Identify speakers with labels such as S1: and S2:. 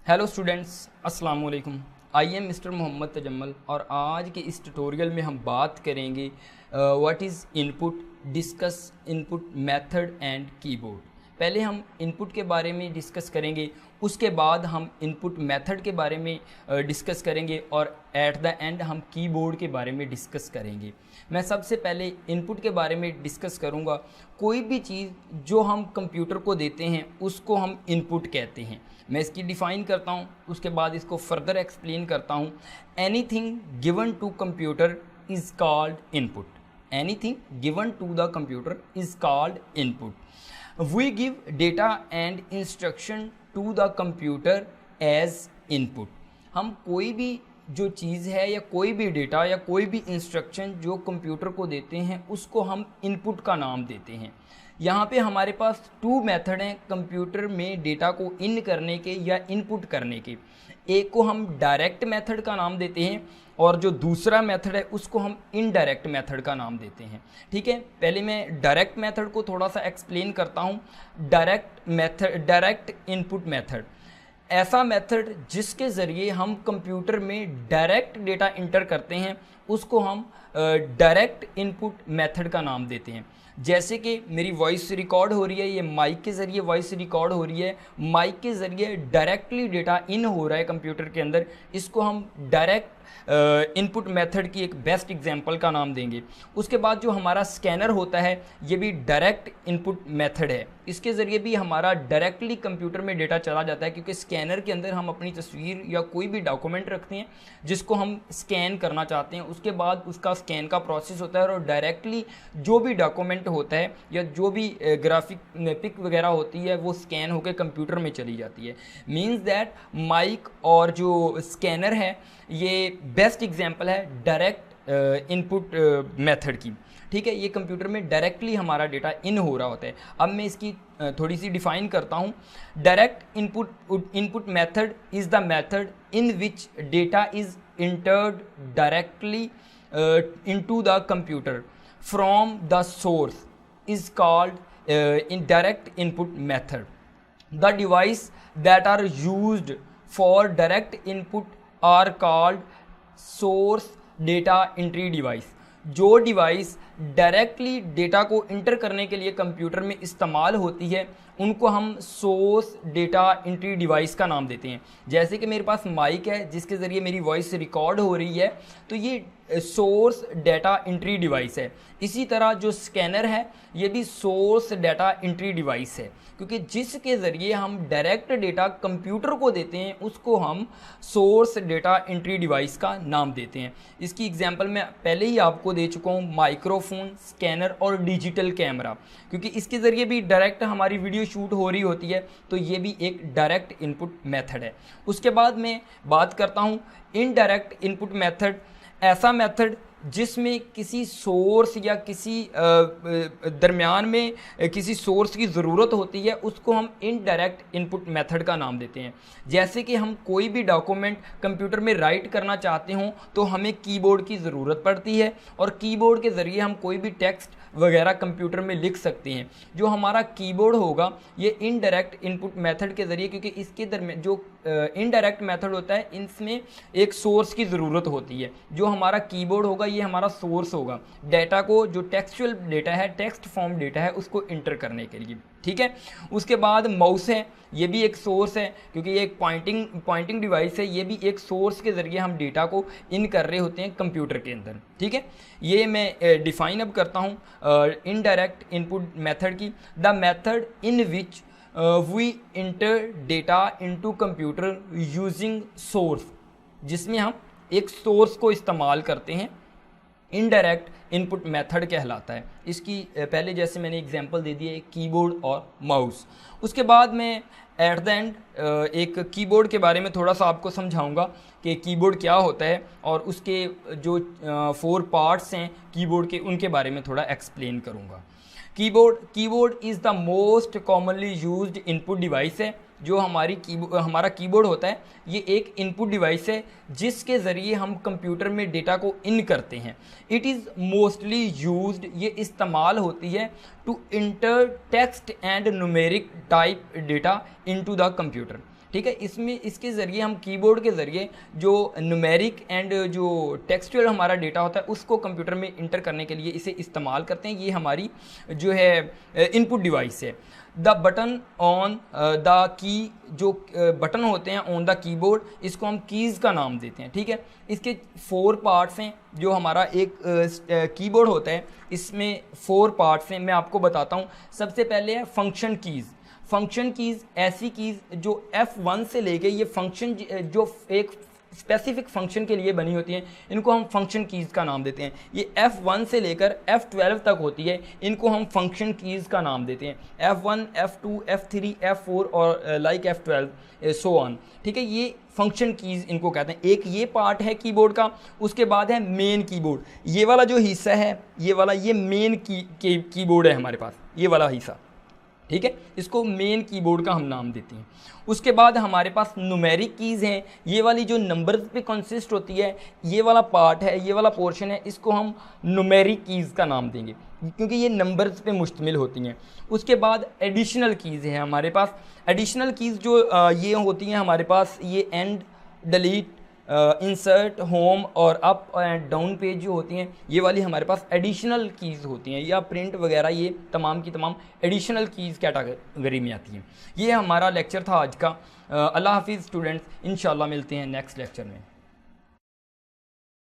S1: Hello students, अस्सलाम वालेकुम। I am mister Mohammad Tajammul और आज के इस ट्यूटोरियल में हम बात करेंगे what is input, discuss input method and keyboard. पहले हम इनपुट के बारे में डिस्कस करेंगे, उसके बाद हम इनपुट मेथड के बारे में डिस्कस करेंगे और एट द एंड हम कीबोर्ड के बारे में डिस्कस करेंगे। मैं सबसे पहले इनपुट के बारे में डिस्कस करूंगा। कोई भी चीज़ जो हम कंप्यूटर को देते हैं उसको हम इनपुट कहते हैं। मैं इसकी डिफ़ाइन करता हूँ, उसके बाद इसको फर्दर एक्सप्लेन करता हूँ। Anything given to computer is called input. Anything given to the computer is called input. We give data and instruction to the computer as input। हम कोई भी जो चीज़ है या कोई भी डेटा या कोई भी इंस्ट्रक्शन जो कंप्यूटर को देते हैं उसको हम इनपुट का नाम देते हैं। यहाँ पे हमारे पास टू मेथड हैं कंप्यूटर में डेटा को इन करने के या इनपुट करने के। एक को हम डायरेक्ट मेथड का नाम देते हैं और जो दूसरा मेथड है उसको हम इनडायरेक्ट मेथड का नाम देते हैं। ठीक है, पहले मैं डायरेक्ट मेथड को थोड़ा सा एक्सप्लेन करता हूँ। Direct method, direct input method ऐसा मेथड जिसके ज़रिए हम कंप्यूटर में डायरेक्ट डेटा इंटर करते हैं उसको हम डायरेक्ट इनपुट मेथड का नाम देते हैं। जैसे कि मेरी वॉइस रिकॉर्ड हो रही है, ये माइक के ज़रिए वॉइस रिकॉर्ड हो रही है, माइक के ज़रिए डायरेक्टली डेटा इन हो रहा है कंप्यूटर के अंदर, इसको हम डायरेक्ट इनपुट मेथड की एक बेस्ट एग्जांपल का नाम देंगे। उसके बाद जो हमारा स्कैनर होता है ये भी डायरेक्ट इनपुट मेथड है। इसके ज़रिए भी हमारा डायरेक्टली कंप्यूटर में डेटा चला जाता है, क्योंकि स्कैनर के अंदर हम अपनी तस्वीर या कोई भी डॉक्यूमेंट रखते हैं जिसको हम स्कैन करना चाहते हैं। उसके बाद उसका स्कैन का प्रोसेस होता है और डायरेक्टली जो भी डॉक्यूमेंट होता है या जो भी ग्राफिक पिक वगैरह होती है वो स्कैन होकर कंप्यूटर में चली जाती है। मीन्स दैट माइक और जो स्कैनर है ये बेस्ट एग्जांपल है डायरेक्ट इनपुट मेथड की। ठीक है, ये कंप्यूटर में डायरेक्टली हमारा डेटा इन हो रहा होता है। अब मैं इसकी थोड़ी सी डिफाइन करता हूँ। Direct input method is the method in which data is entered directly into the computer from the source is called in direct input method. The device that are used for direct input are called source data entry device. जो device directly data को enter करने के लिए computer में इस्तेमाल होती है उनको हम सोर्स डेटा एंट्री डिवाइस का नाम देते हैं। जैसे कि मेरे पास माइक है जिसके ज़रिए मेरी वॉइस रिकॉर्ड हो रही है, तो ये सोर्स डेटा एंट्री डिवाइस है। इसी तरह जो स्कैनर है ये भी सोर्स डेटा एंट्री डिवाइस है, क्योंकि जिसके ज़रिए हम डायरेक्ट डेटा कंप्यूटर को देते हैं उसको हम सोर्स डेटा एंट्री डिवाइस का नाम देते हैं। इसकी एग्जांपल मैं पहले ही आपको दे चुका हूँ, माइक्रोफोन, स्कैनर और डिजिटल कैमरा, क्योंकि इसके ज़रिए भी डायरेक्ट हमारी वीडियो शूट हो रही होती है, तो ये भी एक डायरेक्ट इनपुट मेथड है। उसके बाद मैं बात करता हूँ इनडायरेक्ट इनपुट मेथड। ऐसा मेथड जिसमें किसी सोर्स या किसी दरमियान में किसी सोर्स की ज़रूरत होती है उसको हम इनडायरेक्ट इनपुट मेथड का नाम देते हैं। जैसे कि हम कोई भी डॉक्यूमेंट कंप्यूटर में राइट करना चाहते हों तो हमें कीबोर्ड की ज़रूरत पड़ती है और कीबोर्ड के ज़रिए हम कोई भी टेक्स्ट वगैरह कंप्यूटर में लिख सकते हैं। जो हमारा कीबोर्ड होगा ये इनडायरेक्ट इनपुट मेथड के ज़रिए, क्योंकि इसके दरमियान जो इनडायरेक्ट मेथड होता है इसमें एक सोर्स की ज़रूरत होती है। जो हमारा कीबोर्ड होगा ये हमारा सोर्स होगा डेटा को, जो टेक्सचुअल डेटा है, टेक्स्ट फॉर्म डेटा है, उसको इंटर करने के लिए। ठीक है, उसके बाद माउस है, ये भी एक सोर्स है क्योंकि ये एक पॉइंटिंग डिवाइस है। ये भी एक सोर्स के ज़रिए हम डेटा को इन कर रहे होते हैं कंप्यूटर के अंदर। ठीक है, ये मैं डिफ़ाइन अब करता हूँ इनडायरेक्ट इनपुट मेथड की। The method in which we enter data into computer using source, जिसमें हम एक सोर्स को इस्तेमाल करते हैं, इनडायरेक्ट इनपुट मेथड कहलाता है। इसकी पहले जैसे मैंने एग्जांपल दे दिया है कीबोर्ड और माउस। उसके बाद मैं एट द एंड एक कीबोर्ड के बारे में थोड़ा सा आपको समझाऊंगा कि कीबोर्ड क्या होता है और उसके जो 4 पार्ट्स हैं कीबोर्ड के उनके बारे में थोड़ा एक्सप्लेन करूंगा। Keyboard is the most commonly used input device है। जो हमारा कीबोर्ड होता है ये एक इनपुट डिवाइस है जिसके ज़रिए हम कंप्यूटर में डेटा को इन करते हैं। इट इज़ मोस्टली यूज्ड, ये इस्तेमाल होती है to enter text and numeric type data into the computer. ठीक है। इसमें इसके ज़रिए हम कीबोर्ड के ज़रिए जो न्यूमेरिक एंड जो टेक्सचुअल हमारा डेटा होता है उसको कंप्यूटर में इंटर करने के लिए इसे इस्तेमाल करते हैं। ये हमारी जो है इनपुट डिवाइस है। The button on the key, जो बटन होते हैं ऑन द कीबोर्ड, इसको हम कीज़ का नाम देते हैं। ठीक है। इसके 4 पार्ट्स हैं। जो हमारा एक कीबोर्ड होता है इसमें 4 पार्ट्स हैं, मैं आपको बताता हूँ। सबसे पहले है फंक्शन कीज़। फंक्शन कीज़ ऐसी कीज़ जो F1 से लेके ये फंक्शन जो एक स्पेसिफिक फंक्शन के लिए बनी होती हैं, इनको हम फंक्शन कीज़ का नाम देते हैं। ये F1 से लेकर F12 तक होती है, इनको हम फंक्शन कीज़ का नाम देते हैं। F1, F2, F3, F4 और लाइक F12 सो ऑन। ठीक है। ये फंक्शन कीज़ इनको कहते हैं। एक ये पार्ट है कीबोर्ड का। उसके बाद है मेन कीबोर्ड। ये वाला जो हिस्सा है, ये वाला, ये मेन कीबोर्ड है हमारे पास, ये वाला हिस्सा। ठीक है। इसको मेन कीबोर्ड का हम नाम देते हैं। उसके बाद हमारे पास न्यूमेरिक कीज़ हैं। ये वाली जो नंबर्स पे कंसिस्ट होती है, ये वाला पार्ट है, ये वाला पोर्शन है, इसको हम न्यूमेरिक कीज़ का नाम देंगे क्योंकि ये नंबर्स पे मुश्तमिल होती हैं। उसके बाद एडिशनल कीज़ हैं हमारे पास। एडिशनल कीज़ जो ये होती हैं हमारे पास, ये एंड, डिलीट, इंसर्ट, होम और अप एंड डाउन पेज जो होती हैं, ये वाली हमारे पास एडिशनल कीज़ होती हैं, या प्रिंट वगैरह, ये तमाम की तमाम एडिशनल कीज़ कैटेगरी में आती हैं। ये हमारा लेक्चर था आज का। अल्लाह हाफिज़ स्टूडेंट्स, इंशाल्लाह मिलते हैं नेक्स्ट लेक्चर में।